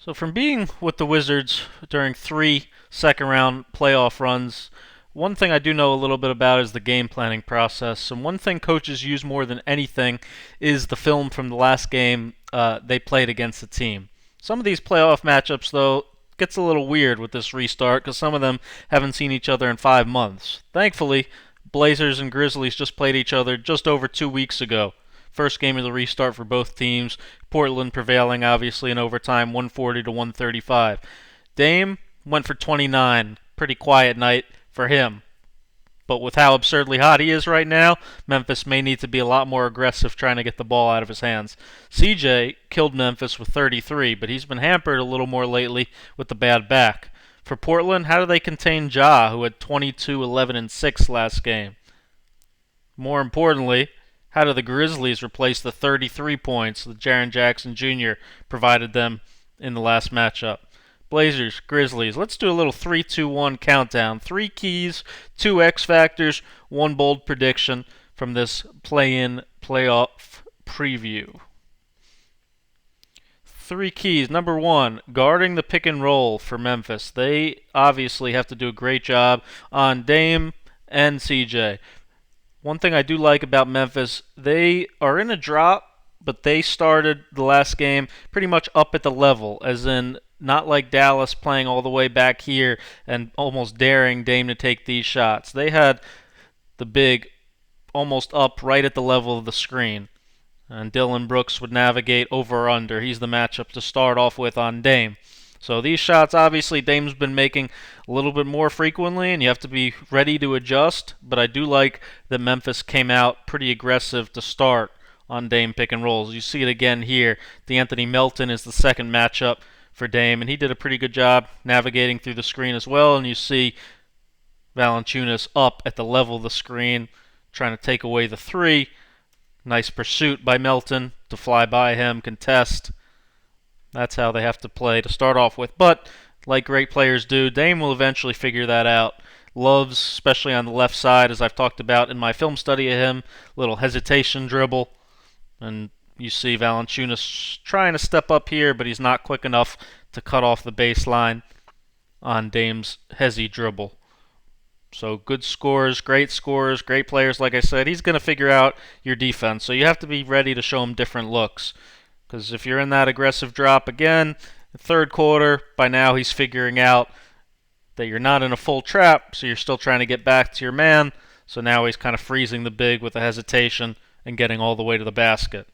So from being with the Wizards during 3 second-round playoff runs, one thing I do know a little bit about is the game planning process. And one thing coaches use more than anything is the film from the last game they played against the team. Some of these playoff matchups, though, gets a little weird with this restart because some of them haven't seen each other in 5 months. Thankfully, Blazers and Grizzlies just played each other just over 2 weeks ago. First game of the restart for both teams. Portland prevailing, obviously, in overtime, 140 to 135. Dame went for 29. Pretty quiet night for him. But with how absurdly hot he is right now, Memphis may need to be a lot more aggressive trying to get the ball out of his hands. CJ killed Memphis with 33, but he's been hampered a little more lately with the bad back. For Portland, how do they contain Ja, who had 22, 11, and 6 last game? More importantly, how do the Grizzlies replace the 33 points that Jaren Jackson Jr. provided them in the last matchup? Blazers, Grizzlies. Let's do a little 3-2-1 countdown. 3 keys, 2 X factors, 1 bold prediction from this play-in playoff preview. 3 keys. Number 1, guarding the pick and roll for Memphis. They obviously have to do a great job on Dame and CJ. One thing I do like about Memphis, they are in a drop, but they started the last game pretty much up at the level, as in not like Dallas playing all the way back here and almost daring Dame to take these shots. They had the big almost up right at the level of the screen. And Dillon Brooks would navigate over or under. He's the matchup to start off with on Dame. So these shots, obviously, Dame's been making a little bit more frequently, and you have to be ready to adjust. But I do like that Memphis came out pretty aggressive to start on Dame pick and rolls. You see it again here. D'Anthony Melton is the second matchup for Dame, and he did a pretty good job navigating through the screen as well. And you see Valanciunas up at the level of the screen, trying to take away the 3. Nice pursuit by Melton to fly by him, contest. That's how they have to play to start off with. But, like great players do, Dame will eventually figure that out. Loves, especially on the left side, as I've talked about in my film study of him, little hesitation dribble. And you see Valanciunas trying to step up here, but he's not quick enough to cut off the baseline on Dame's hesi dribble. So good scores, great players, like I said. He's going to figure out your defense. So you have to be ready to show him different looks. Because if you're in that aggressive drop again, the third quarter, by now he's figuring out that you're not in a full trap, so you're still trying to get back to your man. So now he's kind of freezing the big with a hesitation and getting all the way to the basket.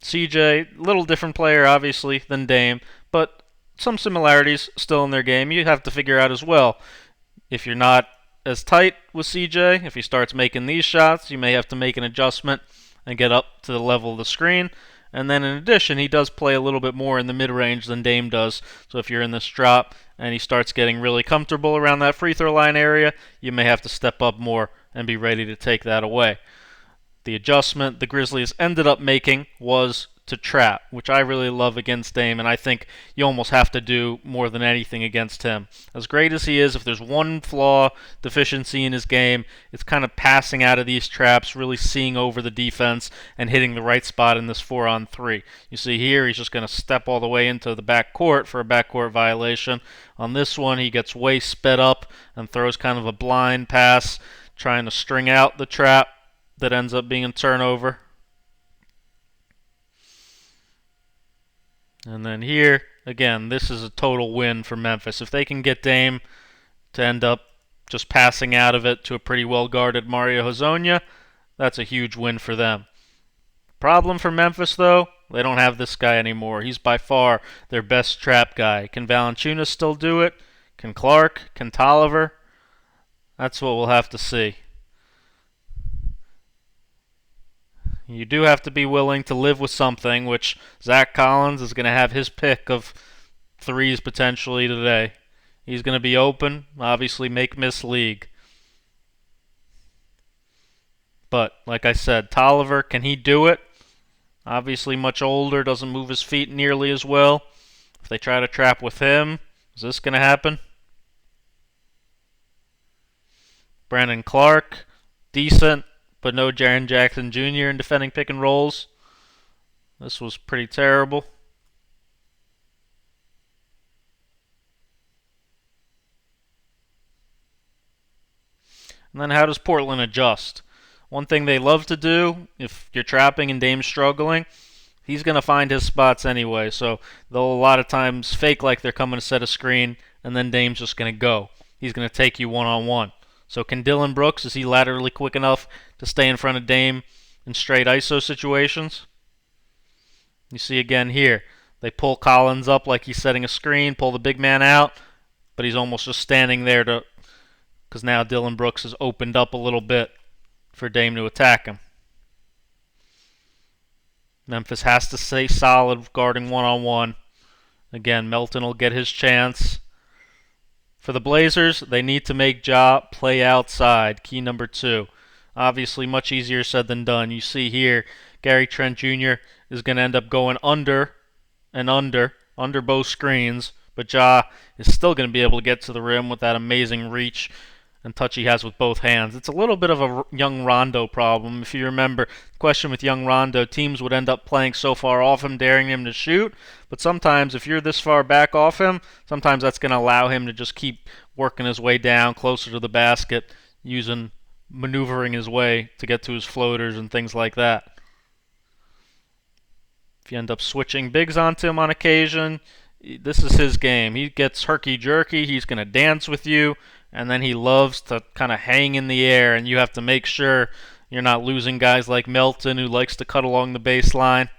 CJ, little different player, obviously, than Dame, but some similarities still in their game. You have to figure out as well. If you're not as tight with CJ, if he starts making these shots, you may have to make an adjustment and get up to the level of the screen. And then in addition, he does play a little bit more in the mid-range than Dame does. So if you're in this drop and he starts getting really comfortable around that free throw line area, you may have to step up more and be ready to take that away. The adjustment the Grizzlies ended up making was to trap, which I really love against Dame, and I think you almost have to do more than anything against him. As great as he is, if there's one flaw, deficiency in his game, it's kind of passing out of these traps, really seeing over the defense and hitting the right spot in this 4-on-3. You see here, he's just going to step all the way into the backcourt for a backcourt violation. On this one, he gets way sped up and throws kind of a blind pass, trying to string out the trap that ends up being a turnover. And then here, again, this is a total win for Memphis. If they can get Dame to end up just passing out of it to a pretty well-guarded Mario Hezonja, that's a huge win for them. Problem for Memphis, though, they don't have this guy anymore. He's by far their best trap guy. Can Valanciunas still do it? Can Clark? Can Tolliver? That's what we'll have to see. You do have to be willing to live with something, which Zach Collins is going to have his pick of threes potentially today. He's going to be open, obviously make-miss league. But, like I said, Tolliver, can he do it? Obviously much older, doesn't move his feet nearly as well. If they try to trap with him, is this going to happen? Brandon Clark, decent, but no Jaren Jackson Jr. in defending pick and rolls. This was pretty terrible. And then how does Portland adjust? One thing they love to do, if you're trapping and Dame's struggling, he's going to find his spots anyway. So they'll a lot of times fake like they're coming to set a screen, and then Dame's just going to go. He's going to take you one-on-one. So can Dillon Brooks, is he laterally quick enough to stay in front of Dame in straight ISO situations? You see again here, they pull Collins up like he's setting a screen, pull the big man out, but he's almost just standing there because now Dillon Brooks has opened up a little bit for Dame to attack him. Memphis has to stay solid guarding one-on-one. Again, Melton will get his chance. For the Blazers, they need to make Ja play outside. Key number 2. Obviously, much easier said than done. You see here, Gary Trent Jr. is going to end up going under and under both screens, but Ja is still going to be able to get to the rim with that amazing reach and touch he has with both hands. It's a little bit of a young Rondo problem. If you remember the question with young Rondo, teams would end up playing so far off him, daring him to shoot, but sometimes if you're this far back off him, sometimes that's going to allow him to just keep working his way down closer to the basket, maneuvering his way to get to his floaters and things like that. If you end up switching bigs onto him on occasion, this is his game. He gets herky-jerky, he's going to dance with you, and then he loves to kind of hang in the air, and you have to make sure you're not losing guys like Melton, who likes to cut along the baseline.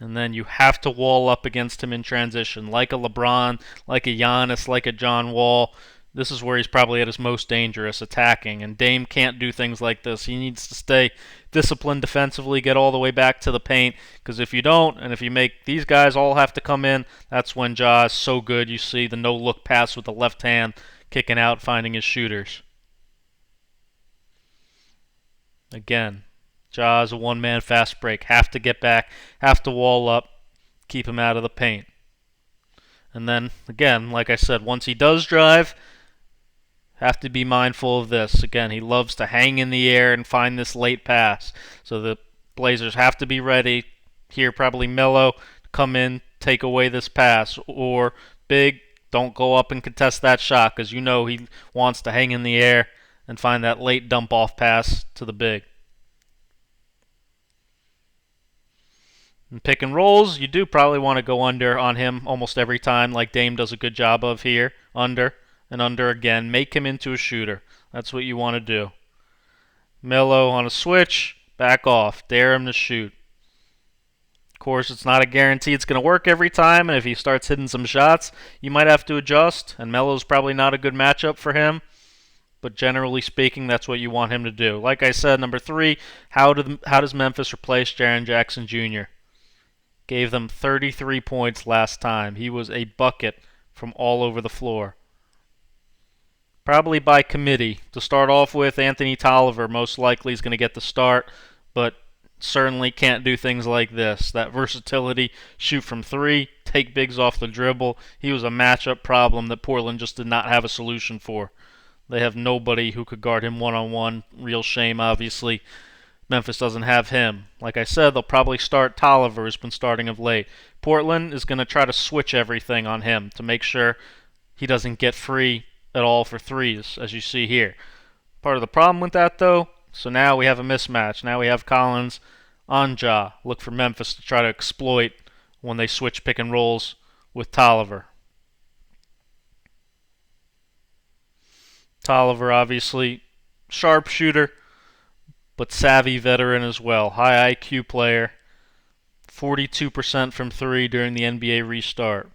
And then you have to wall up against him in transition, like a LeBron, like a Giannis, like a John Wall. This is where he's probably at his most dangerous, attacking. And Dame can't do things like this. He needs to stay disciplined defensively, get all the way back to the paint. Because if you don't, and if you make these guys all have to come in, that's when Ja is so good. You see the no-look pass with the left hand, kicking out, finding his shooters. Again, Ja is a one-man fast break. Have to get back, have to wall up, keep him out of the paint. And then, again, like I said, once he does drive, have to be mindful of this. Again, he loves to hang in the air and find this late pass. So the Blazers have to be ready. Here, probably MÉLO, come in, take away this pass. Or Big, don't go up and contest that shot, because you know he wants to hang in the air and find that late dump-off pass to the Big. In pick and rolls, you do probably want to go under on him almost every time, like Dame does a good job of here. Under and under again. Make him into a shooter. That's what you want to do. MÉLO on a switch, back off. Dare him to shoot. Of course, it's not a guarantee it's going to work every time, and if he starts hitting some shots, you might have to adjust, and MÉLO's probably not a good matchup for him. But generally speaking, that's what you want him to do. Like I said, number 3, how does Memphis replace Jaren Jackson Jr.? Gave them 33 points last time. He was a bucket from all over the floor. Probably by committee. To start off with, Anthony Tolliver most likely is going to get the start, but certainly can't do things like this. That versatility, shoot from 3, take bigs off the dribble. He was a matchup problem that Portland just did not have a solution for. They have nobody who could guard him one-on-one. Real shame, obviously. Memphis doesn't have him. Like I said, they'll probably start Tolliver, who's been starting of late. Portland is going to try to switch everything on him to make sure he doesn't get free at all for threes, as you see here. Part of the problem with that, though, so now we have a mismatch. Now we have Collins on Ja. Look for Memphis to try to exploit when they switch pick and rolls with Tolliver. Tolliver, obviously, sharpshooter, but savvy veteran as well. High IQ player. 42% from 3 during the NBA restart.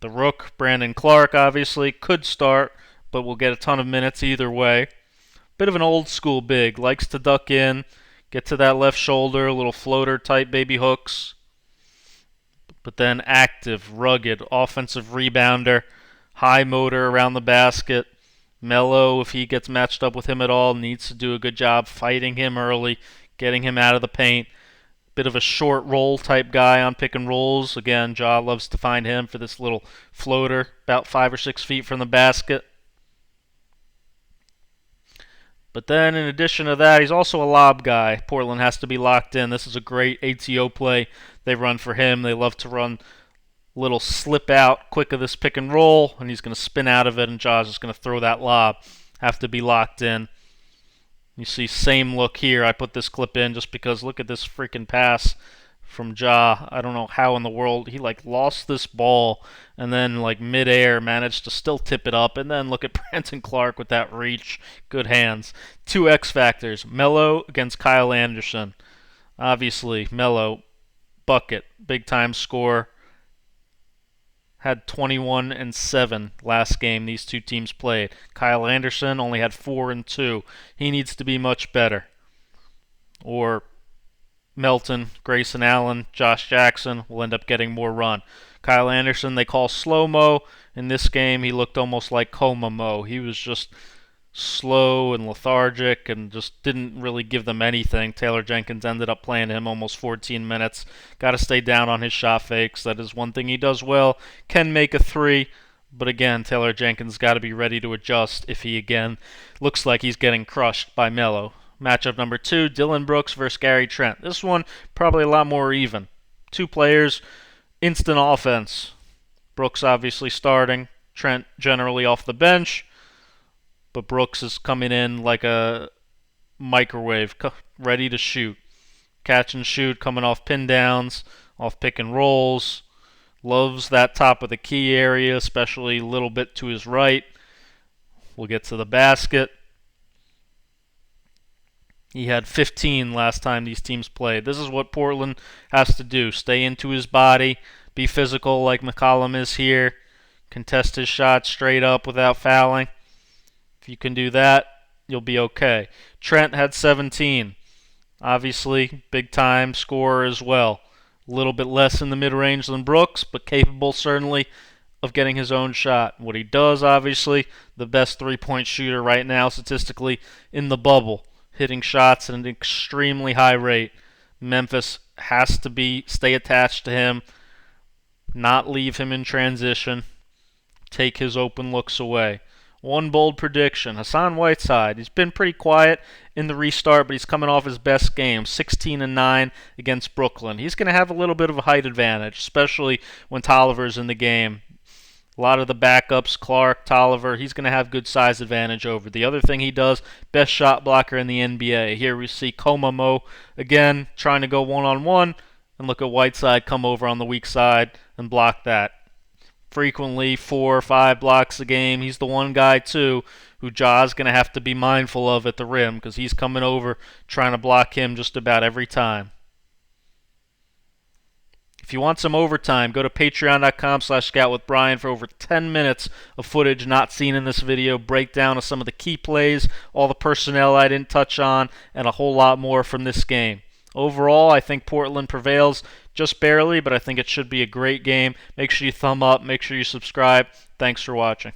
The Rook, Brandon Clark, obviously, could start, but will get a ton of minutes either way. Bit of an old school big. Likes to duck in, get to that left shoulder, a little floater type baby hooks. But then active, rugged, offensive rebounder, high motor around the basket. MÉLO, if he gets matched up with him at all, needs to do a good job fighting him early, getting him out of the paint. Bit of a short roll type guy on pick and rolls. Again, Ja loves to find him for this little floater about 5 or 6 feet from the basket. But then in addition to that, he's also a lob guy. Portland has to be locked in. This is a great ATO play they run for him. They love to run Little slip out quick of this pick and roll, and he's going to spin out of it, and Ja's just going to throw that lob. Have to be locked in. You see same look here. I put this clip in just because look at this freaking pass from Ja. I don't know how in the world he like lost this ball and then like midair managed to still tip it up, and then look at Brandon Clark with that reach. Good hands. Two X factors. MÉLO against Kyle Anderson. Obviously, MÉLO bucket, big time score. Had 21 and 7 last game these two teams played. Kyle Anderson only had 4 and 2. He needs to be much better. Or Melton, Grayson Allen, Josh Jackson will end up getting more run. Kyle Anderson they call slow-mo. In this game he looked almost like coma-mo. He was just slow and lethargic and just didn't really give them anything. Taylor Jenkins ended up playing him almost 14 minutes. Got to stay down on his shot fakes. That is one thing he does well. Can make a three, but again, Taylor Jenkins got to be ready to adjust if he again looks like he's getting crushed by MÉLO. Matchup number 2, Dillon Brooks versus Gary Trent. This one probably a lot more even. Two players, instant offense. Brooks obviously starting, Trent generally off the bench. But Brooks is coming in like a microwave, ready to shoot. Catch and shoot, coming off pin downs, off pick and rolls. Loves that top of the key area, especially a little bit to his right. We'll get to the basket. He had 15 last time these teams played. This is what Portland has to do. Stay into his body, be physical like McCollum is here, contest his shot straight up without fouling. If you can do that, you'll be okay. Trent had 17. Obviously, big time scorer as well. A little bit less in the mid-range than Brooks, but capable certainly of getting his own shot. What he does, obviously, the best three-point shooter right now statistically in the bubble, hitting shots at an extremely high rate. Memphis has to stay attached to him, not leave him in transition, take his open looks away. One bold prediction, HASSAN Whiteside. He's been pretty quiet in the restart, but he's coming off his best game, 16 and 9 against Brooklyn. He's going to have a little bit of a height advantage, especially when Tolliver's in the game. A lot of the backups, Clark, Tolliver, he's going to have good size advantage over. The other thing he does, best shot blocker in the NBA. Here we see Coma-Mo again trying to go one-on-one, and look at Whiteside come over on the weak side and block that. Frequently 4 or 5 blocks a game. He's the one guy, too, who Ja's going to have to be mindful of at the rim because he's coming over trying to block him just about every time. If you want some overtime, go to patreon.com/ScoutWithBryan for over 10 minutes of footage not seen in this video, breakdown of some of the key plays, all the personnel I didn't touch on, and a whole lot more from this game. Overall, I think Portland prevails just barely, but I think it should be a great game. Make sure you thumb up, make sure you subscribe. Thanks for watching.